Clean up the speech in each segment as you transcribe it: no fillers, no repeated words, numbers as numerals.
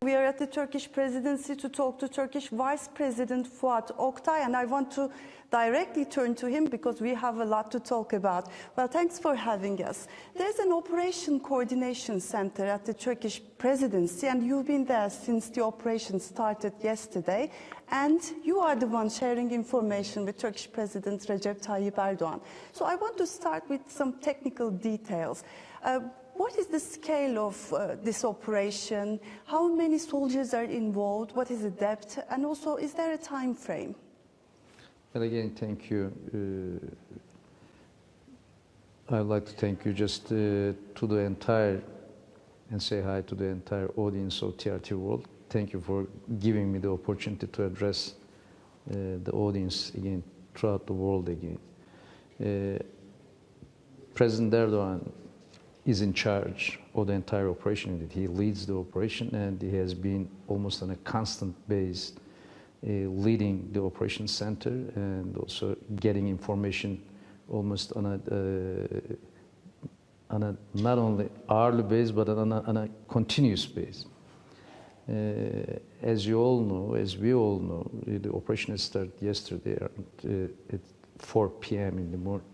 We are at the Turkish presidency to talk to Turkish Vice President Fuat Oktay, and I want to directly turn to him because we have a lot to talk about. Well, thanks for having us. There's an Operation Coordination Center at the Turkish presidency, and you've been there since the operation started yesterday, and you are the one sharing information with Turkish President Recep Tayyip Erdogan. So I want to start with some technical details. What is the scale of this operation? How many soldiers are involved? What is the depth? And also, is there a time frame? Well, again, thank you. I'd like to thank you just to the entire, and say hi to the entire audience of TRT World. Thank you for giving me the opportunity to address the audience again, throughout the world again. President Erdogan is in charge of the entire operation. He leads the operation, and he has been almost on a constant base leading the operation center and also getting information almost on a not only hourly base but on a continuous base. As you all know, as we all know, the operation started yesterday at 4 p.m. in the morning.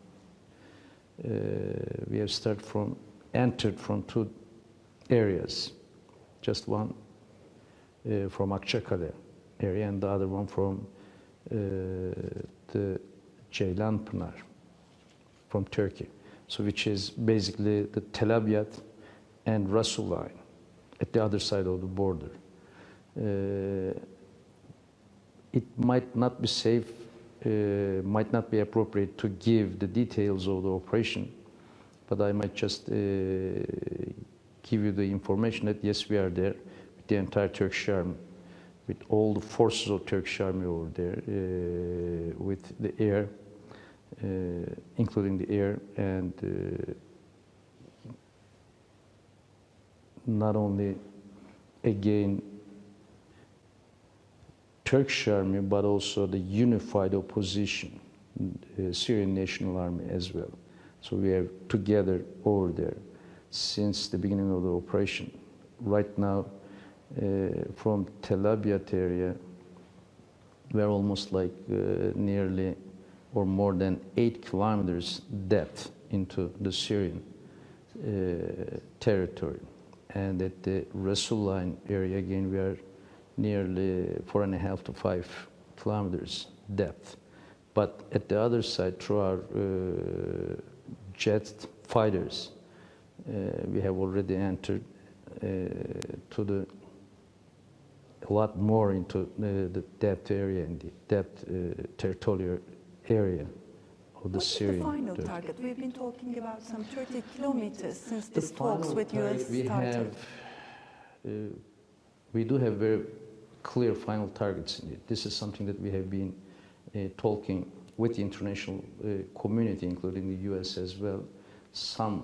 We have entered from two areas, just one from Akçakale area and the other one from the Ceylanpınar from Turkey. So which is basically the Tel Abyad and Rasul line at the other side of the border. It might not be safe, might not be appropriate to give the details of the operation, but I might just give you the information that yes, we are there with the entire Turkish army, with all the forces of Turkish army over there, with the air, including the air, and not only again Turkish army, but also the unified opposition, Syrian National Army as well. So we are together over there since the beginning of the operation. Right now, from Tel Abyad area, we are almost like nearly or more than 8 kilometers depth into the Syrian territory. And at the Rasul line area, again, we are nearly 4.5 to 5 kilometers depth. But at the other side, through our jet fighters, we have already entered to a lot more into the depth area and the depth territorial area of the Syrian. What's the final target? We've been talking about some 30 kilometers since these talks with US started. We do have very clear final targets indeed. This is something that we have been talking with the international community, including the US as well. Some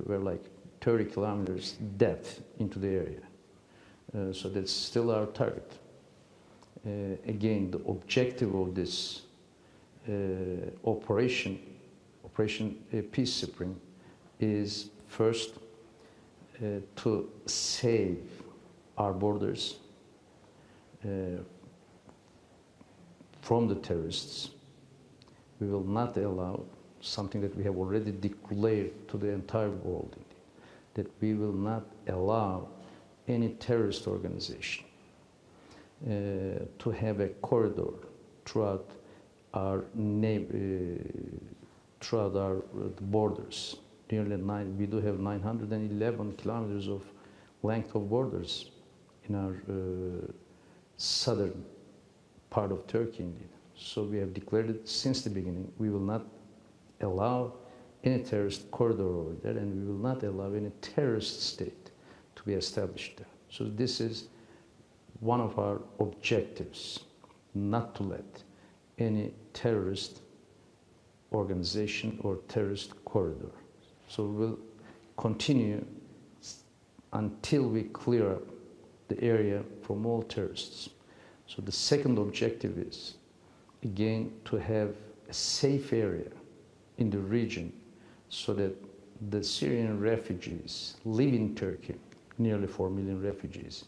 were like 30 kilometers depth into the area. So that's still our target. Again, the objective of this Operation Peace Spring is first to save our borders from the terrorists. We will not allow something that we have already declared to the entire world, that we will not allow any terrorist organization to have a corridor throughout our borders. We do have 911 kilometers of length of borders in our southern part of Turkey indeed. So we have declared it since the beginning. We will not allow any terrorist corridor over there, and we will not allow any terrorist state to be established there. So this is one of our objectives, not to let any terrorist organization or terrorist corridor. So we'll continue until we clear up the area from all terrorists. So the second objective is, again, to have a safe area in the region so that the Syrian refugees live in Turkey, nearly 4 million refugees,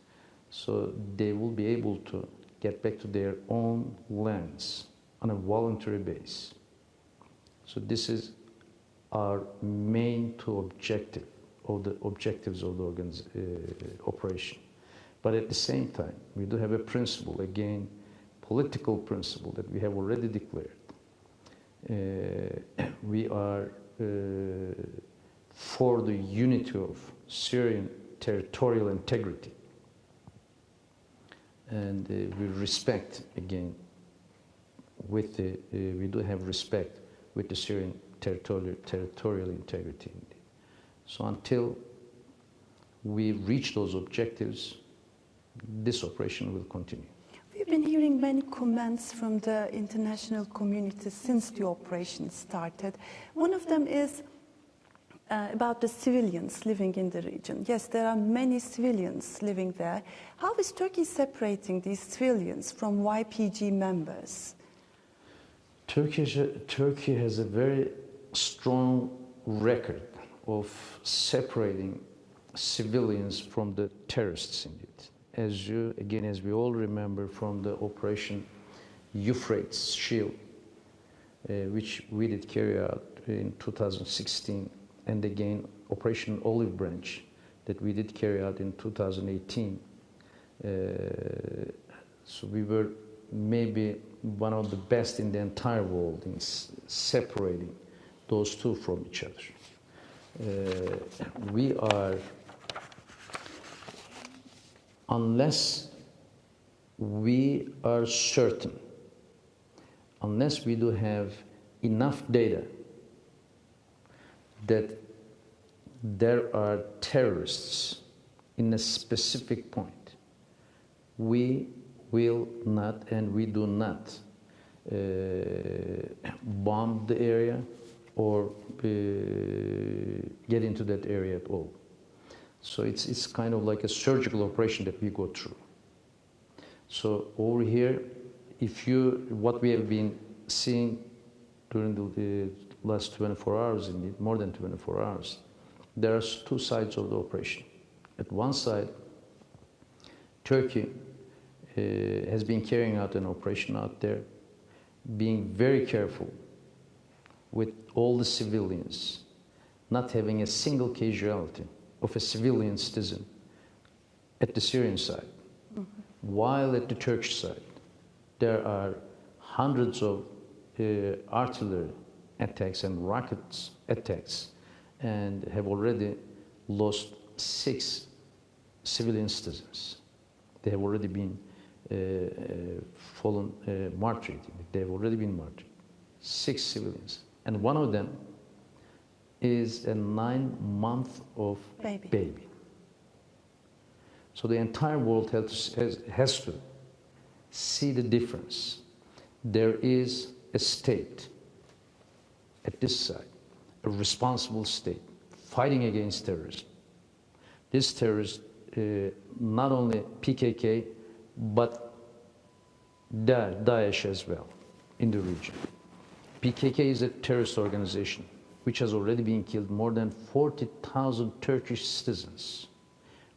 So they will be able to get back to their own lands on a voluntary basis. So this is our main two objectives of the operation. But at the same time, we do have a principle, again, political principle that we have already declared. We are for the unity of Syrian territorial integrity. And we respect, again, with the, we do have respect with the Syrian territorial integrity. So until we reach those objectives, this operation will continue. We've been hearing many comments from the international community since the operation started. One of them is about the civilians living in the region. Yes, there are many civilians living there. How is Turkey separating these civilians from YPG members? Turkey has a very strong record of separating civilians from the terrorists indeed. As we all remember from the Operation Euphrates Shield, which we did carry out in 2016, and again Operation Olive Branch that we did carry out in 2018. So we were maybe one of the best in the entire world in separating those two from each other. We are, unless we are certain, unless we do have enough data that there are terrorists in a specific point, we will not and we do not bomb the area or get into that area at all. So it's kind of like a surgical operation that we go through. So over here, what we have been seeing during the last 24 hours, indeed, more than 24 hours, there are two sides of the operation. At one side, Turkey has been carrying out an operation out there, being very careful with all the civilians, not having a single casualty of a civilian citizen at the Syrian side. Mm-hmm. While at the Turkish side, there are hundreds of artillery attacks and rockets attacks, and have already lost 6 civilian citizens. They have already been martyred. They have already been martyred. 6 civilians. And one of them is a 9-month-old baby. So the entire world has to see the difference. There is a state at this side, a responsible state, fighting against terrorism. This terrorist, not only PKK, but Daesh as well in the region. PKK is a terrorist organization which has already been killed more than 40,000 Turkish citizens.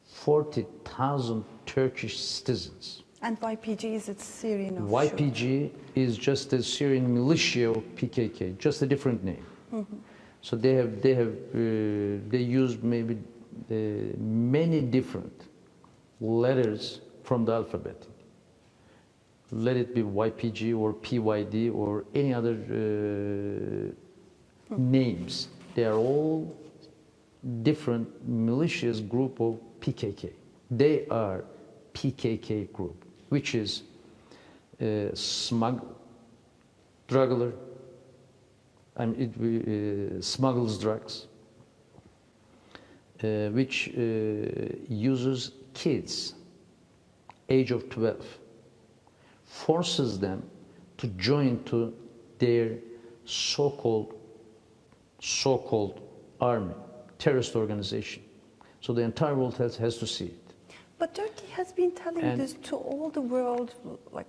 40,000 Turkish citizens. And YPG is its Syrian offshoot. YPG is just a Syrian militia of PKK, just a different name. Mm-hmm. So they use maybe many different letters from the alphabet. Let it be YPG or PYD or any other names. They are all different malicious group of PKK. They are PKK group, which is smuggler, smuggles drugs, which uses kids, age of 12, forces them to join to their so-called army, terrorist organization. So the entire world has to see it. But Turkey has been telling this to all the world like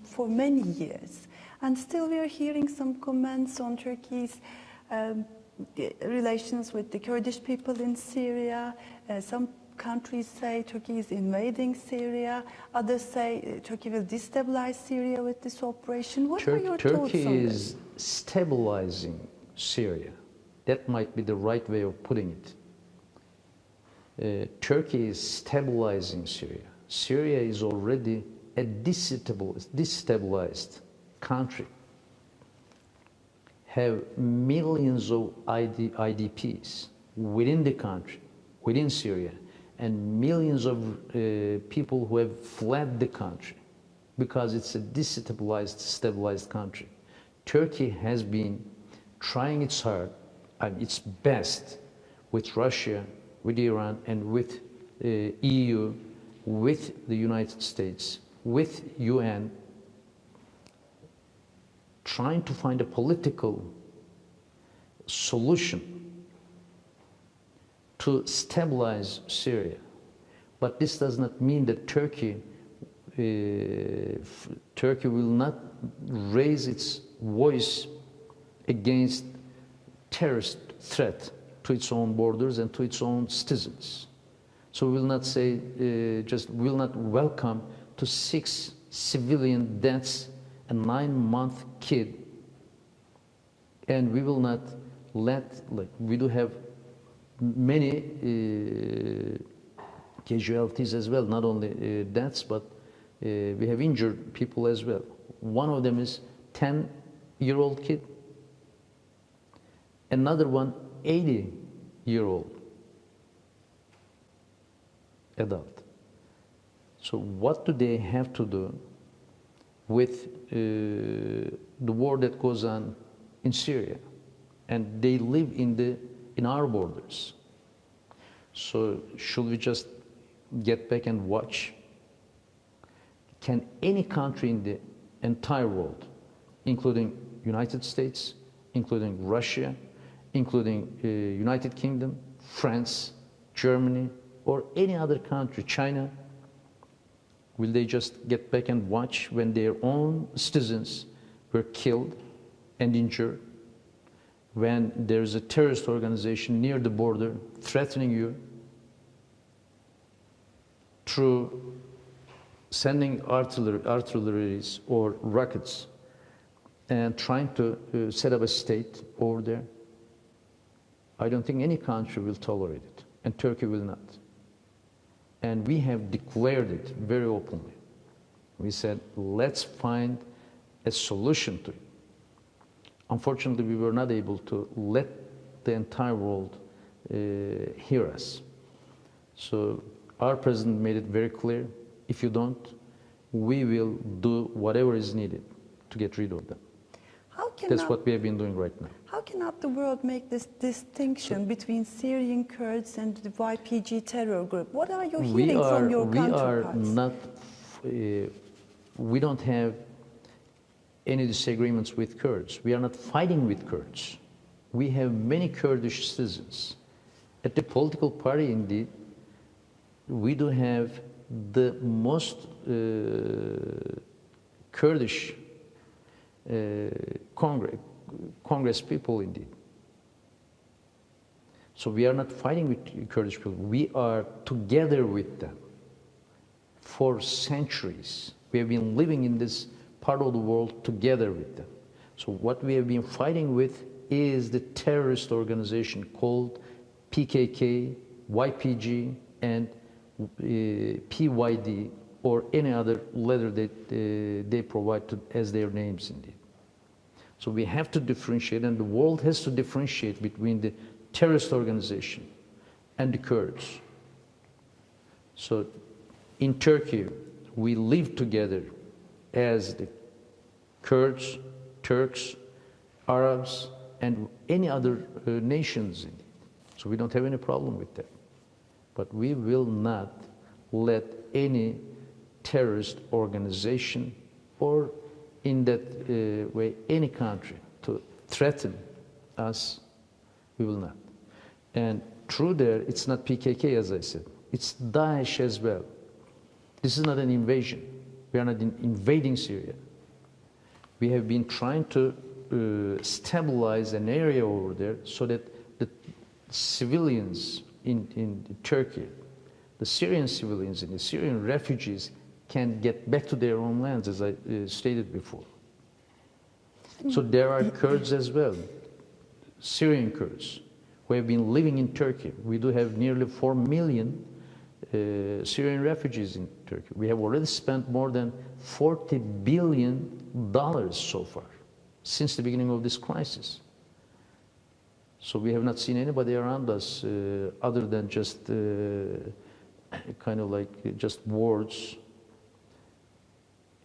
for many years, and still we are hearing some comments on Turkey's relations with the Kurdish people in Syria. Some countries say Turkey is invading Syria. Others say Turkey will destabilize Syria with this operation. What are your thoughts Turkey on is this? stabilizing Syria. That might be the right way of putting it. Turkey is stabilizing Syria. Syria is already a destabilized country. Have millions of IDPs within the country, within Syria, and millions of people who have fled the country because it's a destabilized country. Turkey has been trying its hard and its best with Russia, with Iran, and with EU, with the United States, with UN, trying to find a political solution to stabilize Syria. But this does not mean that Turkey will not raise its voice against terrorist threat to its own borders and to its own citizens. So we will not say, we will not welcome to 6 civilian deaths, a 9-month kid, and we will not let, we do have many casualties as well, not only deaths, but we have injured people as well. One of them is 10-year-old kid, another one 80-year-old adult. So what do they have to do with the war that goes on in Syria? And they live in our borders. So should we just get back and watch? Can any country in the entire world, including United States, including Russia, including United Kingdom, France, Germany, or any other country, China, will they just get back and watch when their own citizens were killed and injured? When there's a terrorist organization near the border threatening you through sending artilleries or rockets and trying to set up a state over there? I don't think any country will tolerate it, and Turkey will not. And we have declared it very openly. We said, let's find a solution to it. Unfortunately, we were not able to let the entire world hear us. So our president made it very clear, if you don't, we will do whatever is needed to get rid of them. That's what we have been doing right now. How cannot the world make this distinction between Syrian Kurds and the YPG terror group? What are you hearing from your counterparts? We don't have any disagreements with Kurds. We are not fighting with Kurds. We have many Kurdish citizens. At the political party, indeed, we do have the most Kurdish Congress people, indeed. So we are not fighting with Kurdish people. We are together with them for centuries. We have been living in this part of the world together with them. So what we have been fighting with is the terrorist organization called PKK, YPG, and PYD, or any other letter that they provide as their names, indeed. So we have to differentiate, and the world has to differentiate between the terrorist organization and the Kurds. So in Turkey, we live together as the Kurds, Turks, Arabs, and any other nations. So we don't have any problem with that. But we will not let any terrorist organization or in that way any country to threaten us. We will not. And through there, it's not PKK, as I said. It's Daesh as well. This is not an invasion. We are not invading Syria. We have been trying to stabilize an area over there so that the civilians in Turkey, the Syrian civilians and the Syrian refugees can get back to their own lands, as I stated before. So there are Kurds as well, Syrian Kurds, who have been living in Turkey. We do have nearly 4 million Syrian refugees in Turkey. We have already spent more than $40 billion so far, since the beginning of this crisis. So we have not seen anybody around us other than just kind of like just words.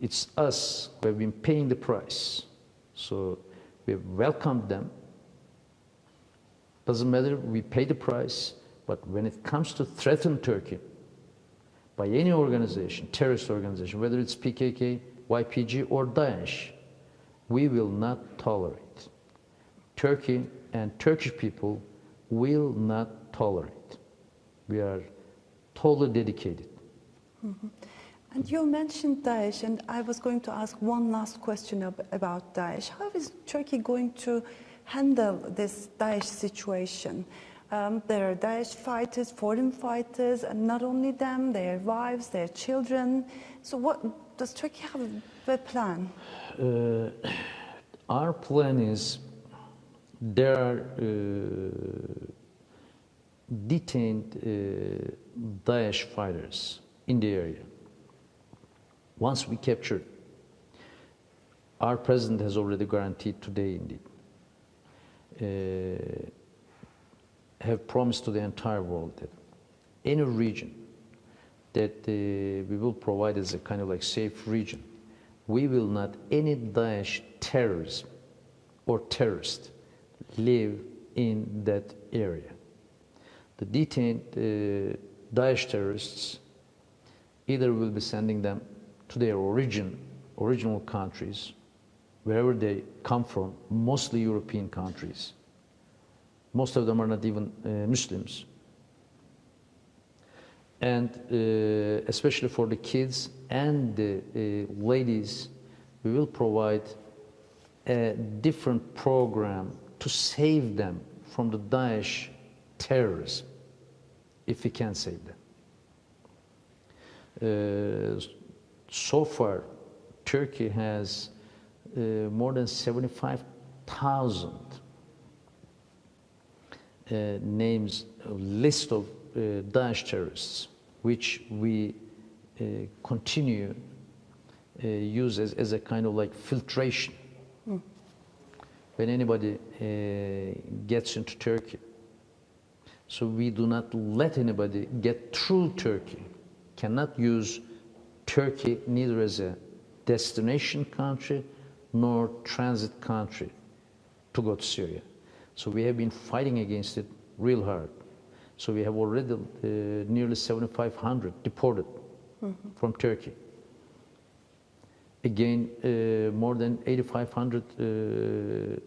It's us who have been paying the price. So we have welcomed them. Doesn't matter, we pay the price, but when it comes to threaten Turkey by any organization, terrorist organization, whether it's PKK, YPG or Daesh, we will not tolerate. Turkey and Turkish people will not tolerate. We are totally dedicated. Mm-hmm. And you mentioned Daesh, and I was going to ask one last question about Daesh. How is Turkey going to handle this Daesh situation? There are Daesh fighters, foreign fighters, and not only them, their wives, their children. So what does Turkey have a plan? Our plan is there are detained Daesh fighters in the area. Once we capture, our president has already guaranteed today indeed, have promised to the entire world that any region that we will provide as a kind of like safe region, we will not any Daesh terrorism or terrorist live in that area. The detained Daesh terrorists, either will be sending them to their original countries, wherever they come from, mostly European countries. Most of them are not even Muslims. And especially for the kids and the ladies, we will provide a different program to save them from the Daesh terrorism, if we can save them. So far, Turkey has more than 75,000 names, a list of Daesh terrorists, which we continue use as a kind of like filtration. When anybody gets into Turkey. So we do not let anybody get through Turkey, cannot use Turkey neither as a destination country nor transit country to go to Syria. So we have been fighting against it real hard. So we have already nearly 7,500 deported from Turkey. Again, more than 8,500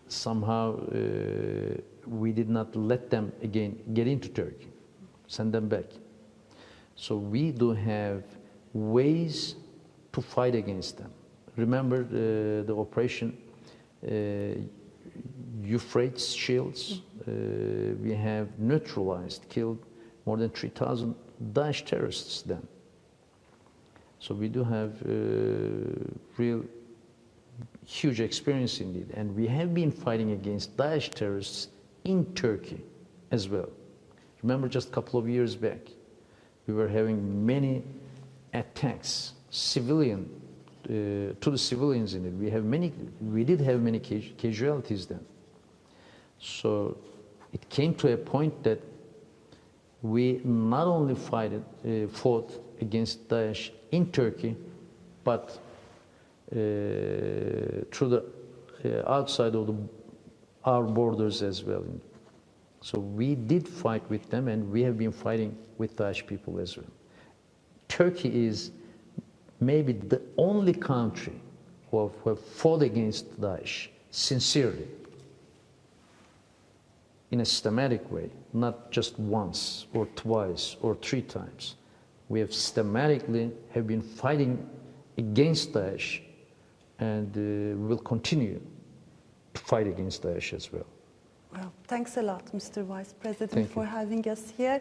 somehow we did not let them again get into Turkey, send them back. So we do have ways to fight against them. Remember the operation Euphrates Shields? We have neutralized, killed more than 3,000 Daesh terrorists then. So we do have real huge experience indeed. And we have been fighting against Daesh terrorists in Turkey as well. Remember just a couple of years back, we were having many attacks, civilian, to the civilians in it. We did have many casualties then. So it came to a point that we not only fought against Daesh in Turkey, but through the outside of our borders as well. So we did fight with them, and we have been fighting with Daesh people as well. Turkey is maybe the only country who have fought against Daesh sincerely, in a systematic way, not just once or twice or 3 times. We have systematically have been fighting against Daesh, and we will continue to fight against Daesh as well. Well, thanks a lot, Mr. Vice President, for having us here.